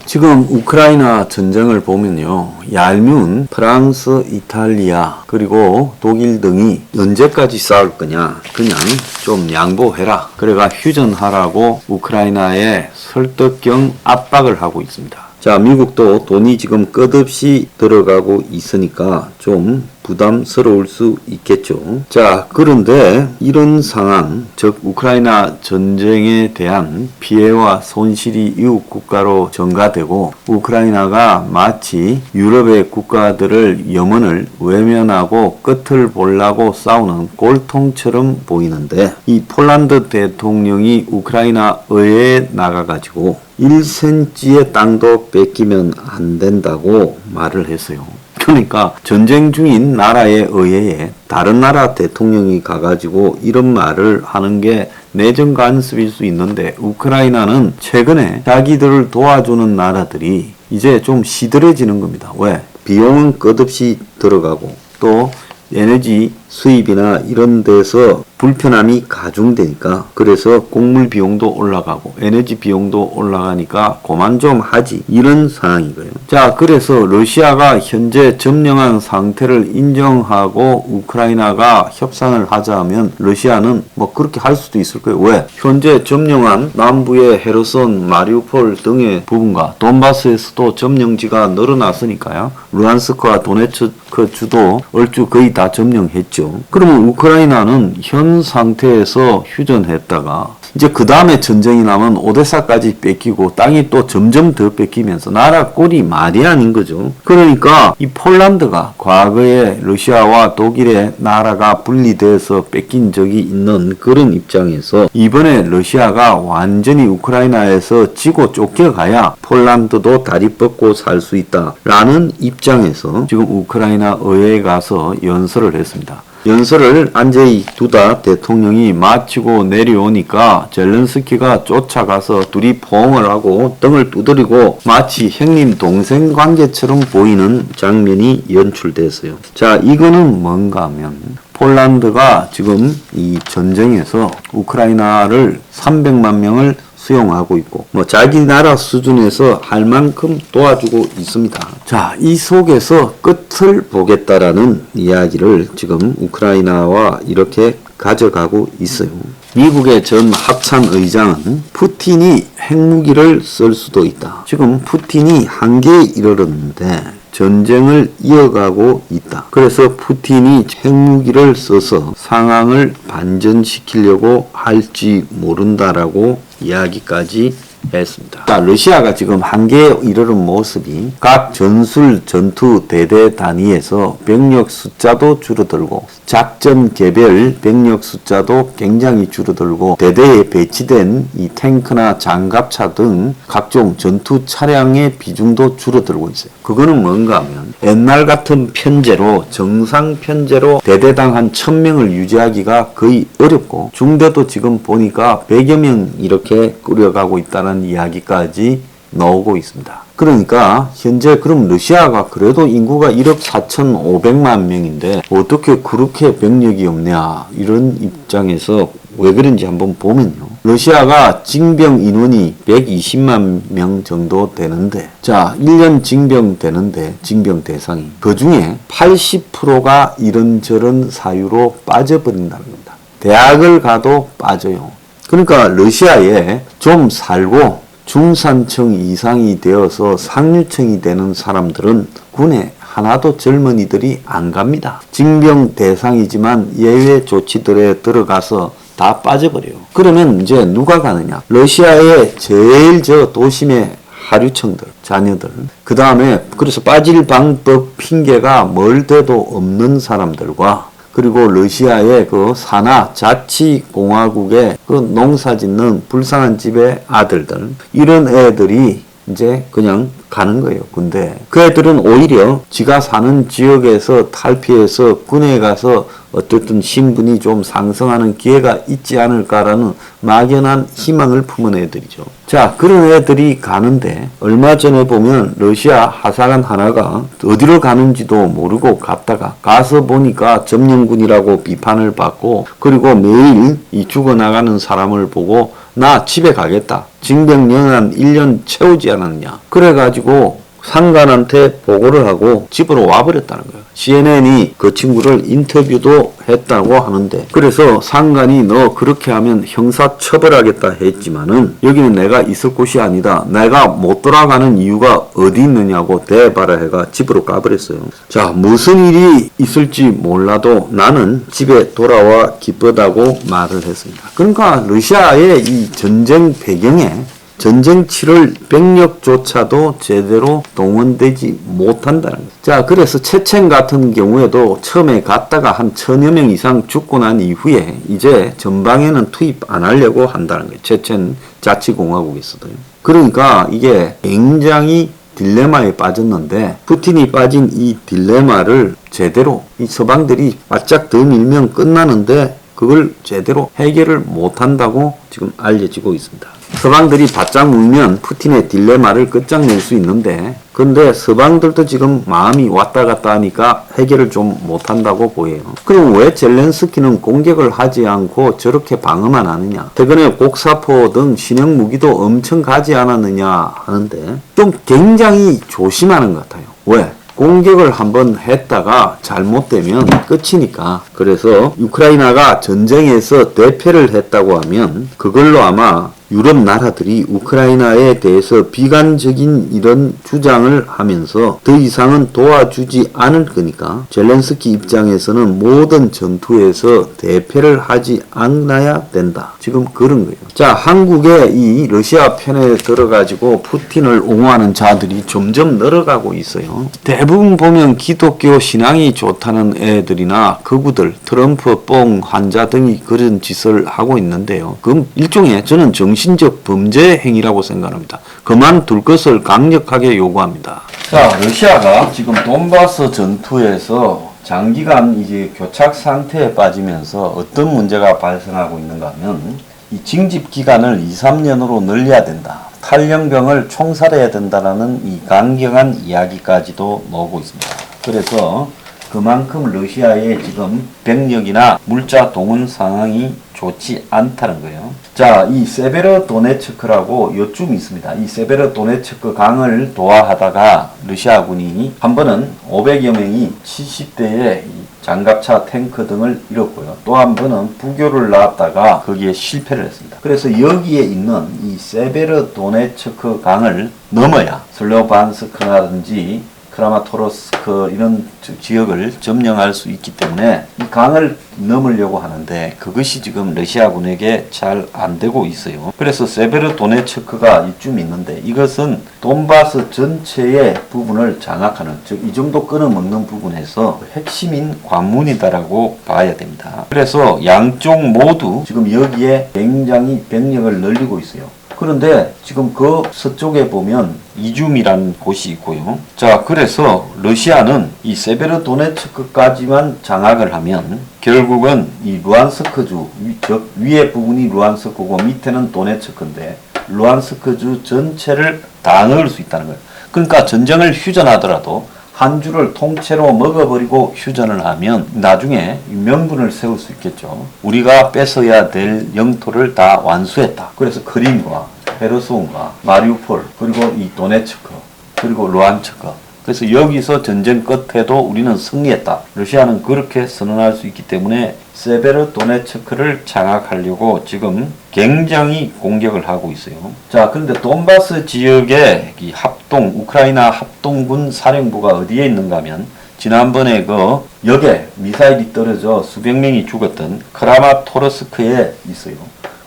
지금 우크라이나 전쟁을 보면요. 얄뮨 프랑스, 이탈리아 그리고 독일 등이 언제까지 싸울 거냐. 그냥 좀 양보해라. 그래가 휴전하라고 우크라이나에 설득경 압박을 하고 있습니다. 자, 미국도 돈이 지금 끝없이 들어가고 있으니까 좀 부담스러울 수 있겠죠. 자, 그런데 이런 상황, 즉 우크라이나 전쟁에 대한 피해와 손실이 이웃 국가로 전가되고 우크라이나가 마치 유럽의 국가들을 염원을 외면하고 끝을 보려고 싸우는 꼴통처럼 보이는데, 이 폴란드 대통령이 우크라이나 의회에 나가가지고 1cm의 땅도 뺏기면 안 된다고 말을 했어요. 그러니까 전쟁 중인 나라의 의회에 다른 나라 대통령이 가가지고 이런 말을 하는 게 내정 간섭일 수 있는데, 우크라이나는 최근에 자기들을 도와주는 나라들이 이제 좀 시들해지는 겁니다. 왜? 비용은 끝없이 들어가고 또 에너지 수입이나 이런 데서 불편함이 가중되니까, 그래서 곡물 비용도 올라가고 에너지 비용도 올라가니까 그만 좀 하지, 이런 상황이고요. 자, 그래서 러시아가 현재 점령한 상태를 인정하고 우크라이나가 협상을 하자 하면 러시아는 뭐 그렇게 할 수도 있을 거예요. 왜? 현재 점령한 남부의 헤르손, 마리우폴 등의 부분과 돈바스에서도 점령지가 늘어났으니까요. 루안스크와 도네츠크 주도 얼추 거의 다 점령했죠. 그러면 우크라이나는 현 상태에서 휴전했다가 이제 그 다음에 전쟁이 나면 오데사까지 뺏기고 땅이 또 점점 더 뺏기면서 나라 꼴이 말이 아닌 거죠. 그러니까 이 폴란드가 과거에 러시아와 독일의 나라가 분리돼서 뺏긴 적이 있는 그런 입장에서 이번에 러시아가 완전히 우크라이나에서 지고 쫓겨가야 폴란드도 다리 뻗고 살 수 있다라는 입장에서 지금 우크라이나 의회에 가서 연설을 했습니다. 연설을 안제이 두다 대통령이 마치고 내려오니까 젤렌스키가 쫓아가서 둘이 포옹을 하고 등을 두드리고 마치 형님 동생 관계처럼 보이는 장면이 연출됐어요. 자, 이거는 뭔가 하면 폴란드가 지금 이 전쟁에서 우크라이나를 300만 명을 수용하고 있고 뭐 자기 나라 수준에서 할 만큼 도와주고 있습니다. 자, 이 속에서 끝을 보겠다라는 이야기를 지금 우크라이나와 이렇게 가져가고 있어요. 미국의 전 합참 의장은 푸틴이 핵무기를 쓸 수도 있다. 지금 푸틴이 한계에 이르렀는데 전쟁을 이어가고 있다. 그래서 푸틴이 핵무기를 써서 상황을 반전시키려고 할지 모른다라고 이야기까지 했습니다. 자, 러시아가 지금 한계에 이르는 모습이 각 전술 전투 대대 단위에서 병력 숫자도 줄어들고 작전 개별 병력 숫자도 굉장히 줄어들고 대대에 배치된 이 탱크나 장갑차 등 각종 전투 차량의 비중도 줄어들고 있어요. 그거는 뭔가 하면 옛날 같은 편제로 정상 편제로 대대당 한 1000명을 유지하기가 거의 어렵고 중대도 지금 보니까 100여 명 이렇게 꾸려가고 있다는 이야기까지 나오고 있습니다. 그러니까 현재 그럼 러시아가 그래도 인구가 1억 4,500만 명인데 어떻게 그렇게 병력이 없냐, 이런 입장에서 왜 그런지 한번 보면요. 러시아가 징병 인원이 120만 명 정도 되는데, 자, 1년 징병 되는데 징병 대상이 그 중에 80%가 이런저런 사유로 빠져버린다는 겁니다. 대학을 가도 빠져요. 그러니까 러시아에 좀 살고 중산층 이상이 되어서 상류층이 되는 사람들은 군에 하나도 젊은이들이 안 갑니다. 징병 대상이지만 예외 조치들에 들어가서 다 빠져버려요. 그러면 이제 누가 가느냐? 러시아의 제일 도심의 하류층들, 자녀들. 그 다음에 그래서 빠질 방법 핑계가 멀대도 없는 사람들과, 그리고 러시아의 그 산하 자치공화국의 그 농사 짓는 불쌍한 집의 아들들, 이런 애들이 이제 그냥 가는 거예요, 군대. 그 애들은 오히려 지가 사는 지역에서 탈피해서 군에 가서 어쨌든 신분이 좀 상승하는 기회가 있지 않을까라는 막연한 희망을 품은 애들이죠. 자, 그런 애들이 가는데 얼마 전에 보면 러시아 하사관 하나가 어디로 가는지도 모르고 갔다가 가서 보니까 점령군이라고 비판을 받고, 그리고 매일 이 죽어나가는 사람을 보고 나 집에 가겠다. 징병연한 1년 채우지 않았냐. 그래가지고 상관한테 보고를 하고 집으로 와버렸다는 거예요. CNN이 그 친구를 인터뷰도 했다고 하는데, 그래서 상관이 너 그렇게 하면 형사 처벌하겠다 했지만은 여기는 내가 있을 곳이 아니다. 내가 못 돌아가는 이유가 어디 있느냐고 대발을 해가 집으로 가버렸어요. 자, 무슨 일이 있을지 몰라도 나는 집에 돌아와 기쁘다고 말을 했습니다. 그러니까 러시아의 이 전쟁 배경에 전쟁 치를 병력조차도 제대로 동원되지 못한다는 거죠. 자, 그래서 체첸 같은 경우에도 처음에 갔다가 한 1000여 명 이상 죽고 난 이후에 이제 전방에는 투입 안 하려고 한다는 거예요. 체첸 자치공화국에서도요. 그러니까 이게 굉장히 딜레마에 빠졌는데, 푸틴이 빠진 이 딜레마를 제대로 이 서방들이 바짝 더 밀면 끝나는데 그걸 제대로 해결을 못한다고 지금 알려지고 있습니다. 서방들이 바짝 물면 푸틴의 딜레마를 끝장낼 수 있는데, 근데 서방들도 지금 마음이 왔다 갔다 하니까 해결을 좀 못한다고 보여요. 그럼 왜 젤렌스키는 공격을 하지 않고 저렇게 방어만 하느냐. 최근에 곡사포 등 신형 무기도 엄청 가지 않았느냐 하는데 좀 굉장히 조심하는 것 같아요. 왜? 공격을 한번 했다가 잘못되면 끝이니까. 그래서 우크라이나가 전쟁에서 대패를 했다고 하면 그걸로 아마 유럽 나라들이 우크라이나에 대해서 비관적인 이런 주장을 하면서 더 이상은 도와주지 않을 거니까 젤렌스키 입장에서는 모든 전투에서 대패를 하지 않아야 된다. 지금 그런 거예요. 자, 한국의 이 러시아 편에 들어가지고 푸틴을 옹호하는 자들이 점점 늘어가고 있어요. 대부분 보면 기독교 신앙이 좋다는 애들이나 극우들, 트럼프 뽕 환자 등이 그런 짓을 하고 있는데요. 그럼 일종의 저는 정신적 범죄 행위라고 생각합니다. 그만둘 것을 강력하게 요구합니다. 자, 러시아가 지금 돈바스 전투에서 장기간 이제 교착 상태에 빠지면서 어떤 문제가 발생하고 있는가 하면 이 징집 기간을 2-3년으로 늘려야 된다. 탈영병을 총살해야 된다라는 이 강경한 이야기까지도 나오고 있습니다. 그래서 그만큼 러시아의 지금 병력이나 물자 동원 상황이 좋지 않다는 거예요. 자, 이 세베르도네츠크라고 요쯤 있습니다. 이 세베르도네츠크 강을 도하하다가 러시아군이 한 번은 500여 명이 70대의 장갑차, 탱크 등을 잃었고요. 또 한 번은 부교를 나왔다가 거기에 실패를 했습니다. 그래서 여기에 있는 이 세베르도네츠크 강을 넘어야 슬로반스크라든지 크라마토르스크 이런 지역을 점령할 수 있기 때문에 이 강을 넘으려고 하는데 그것이 지금 러시아군에게 잘 안 되고 있어요. 그래서 세베르도네츠크가 이쯤 있는데 이것은 돈바스 전체의 부분을 장악하는, 즉 이 정도 끊어먹는 부분에서 핵심인 관문이다라고 봐야 됩니다. 그래서 양쪽 모두 지금 여기에 굉장히 병력을 늘리고 있어요. 그런데 지금 그 서쪽에 보면 이줌이라는 곳이 있고요. 자, 그래서 러시아는 이 세베르도네츠크까지만 장악을 하면 결국은 이 루안스크주, 즉 위에 부분이 루안스크고 밑에는 도네츠크인데 루안스크주 전체를 다 넣을 수 있다는 거예요. 그러니까 전쟁을 휴전하더라도 한 주를 통째로 먹어버리고 휴전을 하면 나중에 명분을 세울 수 있겠죠. 우리가 뺏어야 될 영토를 다 완수했다. 그래서 크림과 헤르손과 마리우폴, 그리고 이 도네츠크, 그리고 루안츠크. 그래서 여기서 전쟁 끝에도 우리는 승리했다. 러시아는 그렇게 선언할 수 있기 때문에 세베르도네츠크를 장악하려고 지금 굉장히 공격을 하고 있어요. 자, 그런데 돈바스 지역의 이 우크라이나 합동군 사령부가 어디에 있는가 하면 지난번에 그 역에 미사일이 떨어져 수백 명이 죽었던 크라마토르스크에 있어요.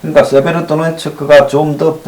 그러니까 세베르도네츠크가 좀 더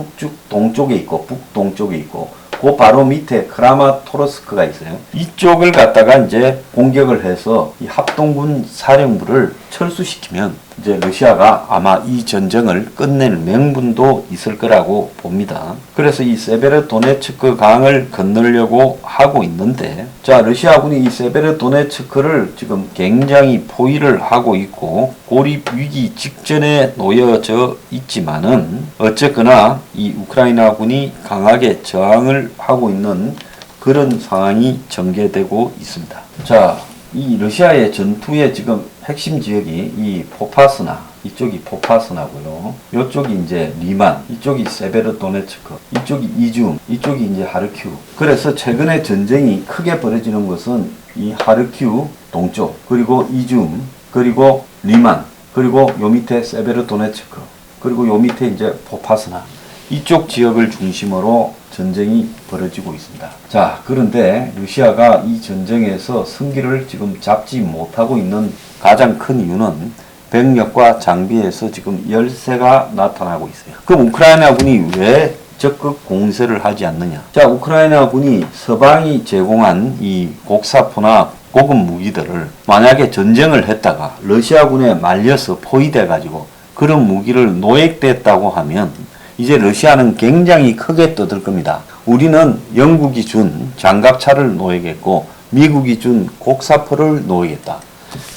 동쪽에 있고 북동쪽에 있고 그 바로 밑에 크라마토르스크가 있어요. 이쪽을 갖다가 이제 공격을 해서 이 합동군 사령부를 철수시키면 이제 러시아가 아마 이 전쟁을 끝낼 명분도 있을 거라고 봅니다. 그래서 이 세베르도네츠크 강을 건너려고 하고 있는데, 자, 러시아군이 이 세베르도네츠크를 지금 굉장히 포위를 하고 있고 고립 위기 직전에 놓여져 있지만은 어쨌거나 이 우크라이나군이 강하게 저항을 하고 있는 그런 상황이 전개되고 있습니다. 자, 이 러시아의 전투의 지금 핵심 지역이 이 포파스나 이쪽이 포파스나고요. 이쪽이 이제 리만, 이쪽이 세베르도네츠크, 이쪽이 이줌, 이쪽이 이제 하르키우. 그래서 최근에 전쟁이 크게 벌어지는 것은 이 하르키우 동쪽, 그리고 이줌, 그리고 리만, 그리고 요 밑에 세베르도네츠크, 그리고 요 밑에 이제 포파스나, 이쪽 지역을 중심으로 전쟁이 벌어지고 있습니다. 자, 그런데 러시아가 이 전쟁에서 승기를 지금 잡지 못하고 있는 가장 큰 이유는 병력과 장비에서 지금 열세가 나타나고 있어요. 그럼 우크라이나군이 왜 적극 공세를 하지 않느냐? 자, 우크라이나군이 서방이 제공한 이 곡사포나 고급 무기들을 만약에 전쟁을 했다가 러시아군에 말려서 포위돼 가지고 그런 무기를 노획됐다고 하면 이제 러시아는 굉장히 크게 떠들 겁니다. 우리는 영국이 준 장갑차를 노획했고 미국이 준 곡사포를 노획했다.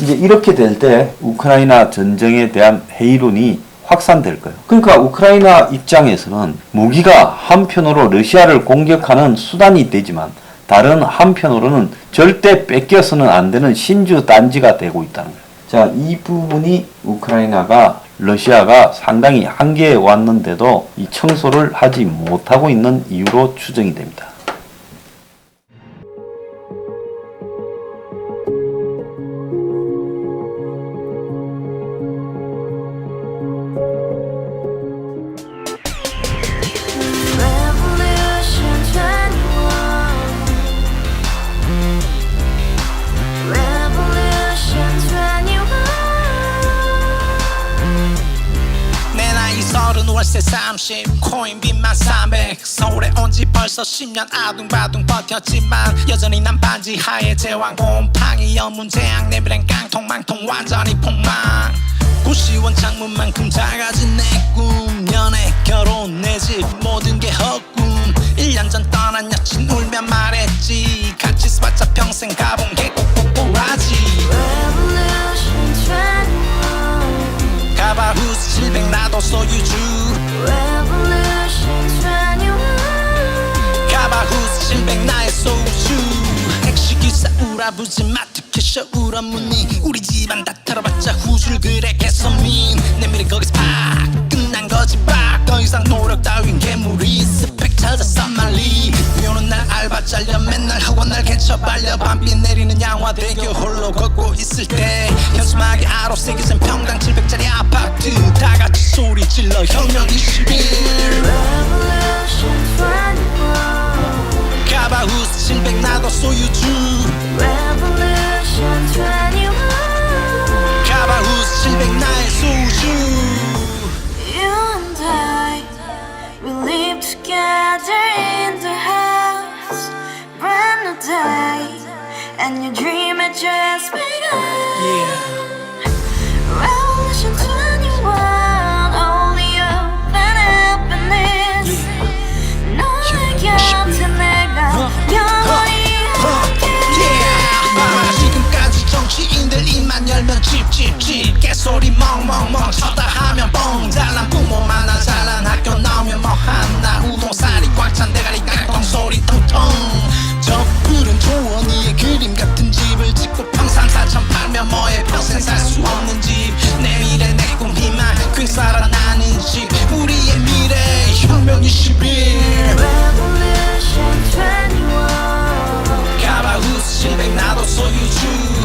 이제 이렇게 될 때 우크라이나 전쟁에 대한 회의론이 확산될 거예요. 그러니까 우크라이나 입장에서는 무기가 한편으로 러시아를 공격하는 수단이 되지만 다른 한편으로는 절대 뺏겨서는 안 되는 신주단지가 되고 있다는 거예요. 자, 이 부분이 러시아가 상당히 한계에 왔는데도 이 청소를 하지 못하고 있는 이유로 추정이 됩니다. 월세 30 코인빚만 300 서울에 온 지 벌써 10년 아둥바둥 버텼지만 여전히 난 반지 하에 제왕 곰팡이 연문제약 내비랑 깡통망통 완전히 폭망 고시원 창문만큼 작아진 내 꿈 연애 결혼 내 집 모든 게 헛꿈 1년 전 떠난 여친 울며 말했지 같이 써봤자 평생 가본 게 꼭꼭꼭하지 가바후스 700 나도 소유주 가바후스 700 나의 소주 택시기사 우라부지 마트 캐셔 울어문니 우리 집안 다 털어봤자 후줄 그래 개선민 내 미래 거기서 팍 끝난 거지 팍더 이상 노력 따윈 괴물이 스펙 찾아 쌈말리 비오는 날 알바 잘려 맨날 학원 날 개쳐 발려 밤비 내리는 양화대교 홀로 걷고 있을 때 현수막에 아로 새겨진 평당 700짜리 아파트 다같이 소리 질러 혁명 21 가바후스 700 나도 소유주 가바후스 700 나의 소주 You and I, we live together in the house brand new day and your dream had just begun Revolution 21 only open happiness 너의 곁에 내가 영원히 지금까지 정치인들 입만 열면 찝찝찝 개소리 멍멍멍 쳐다 하면 뻥 잘난 부모 만나 잘난 학교 나오면 뭐 하나 우동살이 꽉 찬 대가리 깡통 소리 텅텅 저 푸른 조원이의 그림 같은 집을 짓고 평상 4천 팔면 뭐해 평생 살 수 없는 집 내 미래 내 꿈 희망 퀸 살아나는 집 우리의 미래 혁명 21 Revolution 21 가바후스 700 나도 소유주